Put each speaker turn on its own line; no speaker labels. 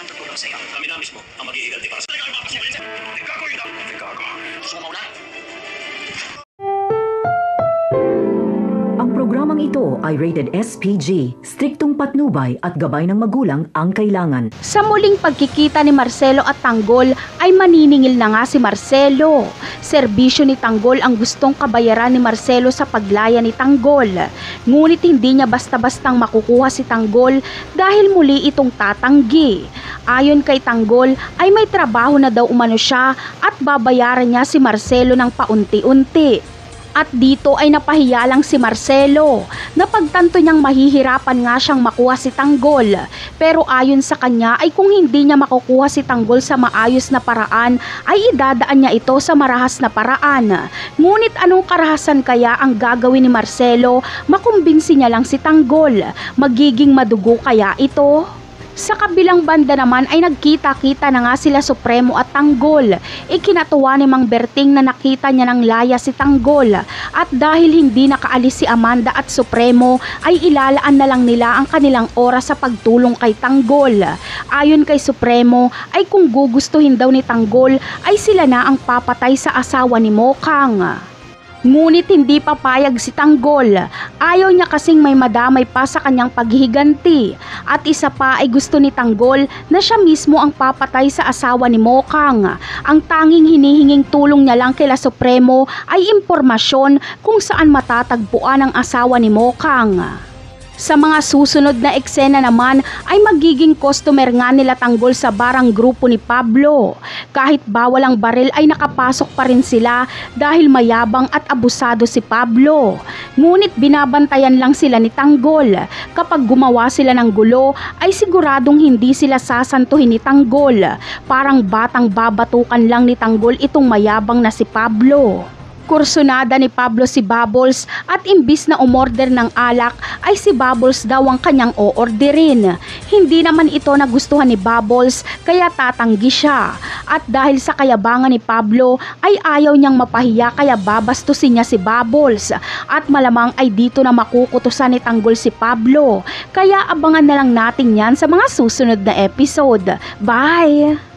tutulong sa'yo. Kami na mismo ang mag-iiganti para sa... Talagang mapasimulin sa'yo! Gago yun daw! Gago! Gusto mo mauna?
Ang programang ito ay rated SPG, striktong patnubay at gabay ng magulang ang kailangan.
Sa muling pagkikita ni Marcelo at Tanggol ay maniningil na nga si Marcelo. Serbisyo ni Tanggol ang gustong kabayaran ni Marcelo sa paglaya ni Tanggol. Ngunit hindi niya basta-bastang makukuha si Tanggol dahil muli itong tatanggi. Ayon kay Tanggol ay may trabaho na daw umano siya at babayaran niya si Marcelo ng paunti-unti. At dito ay napahiya lang si Marcelo. Napagtanto niyang mahihirapan nga siyang makuha si Tanggol. Pero ayon sa kanya ay kung hindi niya makukuha si Tanggol sa maayos na paraan ay idadaan niya ito sa marahas na paraan. Ngunit anong karahasan kaya ang gagawin ni Marcelo? Makumbinsi niya lang si Tanggol. Magiging madugo kaya ito? Sa kabilang banda naman ay nagkita-kita na nga sila Supremo at Tanggol. Ikinatuwa ni Mang Berting na nakita niya ng laya si Tanggol. At dahil hindi nakaalis si Amanda at Supremo ay ilalaan na lang nila ang kanilang oras sa pagtulong kay Tanggol. Ayon kay Supremo ay kung gugustuhin daw ni Tanggol ay sila na ang papatay sa asawa ni Mokang. Ngunit hindi papayag si Tanggol. Ayaw niya kasing may madamay pa sa kanyang paghihiganti. At isa pa ay gusto ni Tanggol na siya mismo ang papatay sa asawa ni Mokang. Ang tanging hinihinging tulong niya lang kila Supremo ay impormasyon kung saan matatagpuan ang asawa ni Mokang. Sa mga susunod na eksena naman ay magiging customer nga nila Tanggol sa barang grupo ni Pablo. Kahit bawal ang baril ay nakapasok pa rin sila dahil mayabang at abusado si Pablo. Ngunit binabantayan lang sila ni Tanggol. Kapag gumawa sila ng gulo ay siguradong hindi sila sasantuhin ni Tanggol. Parang batang babatukan lang ni Tanggol itong mayabang na si Pablo. Kursunada ni Pablo si Bubbles at imbis na umorder ng alak ay si Bubbles daw ang kanyang oorderin. Hindi naman ito nagustuhan ni Bubbles kaya tatanggi siya. At dahil sa kayabangan ni Pablo ay ayaw niyang mapahiya kaya babastusin niya si Bubbles. At malamang ay dito na makukutusan ni Tanggol si Pablo. Kaya abangan na lang natin yan sa mga susunod na episode. Bye!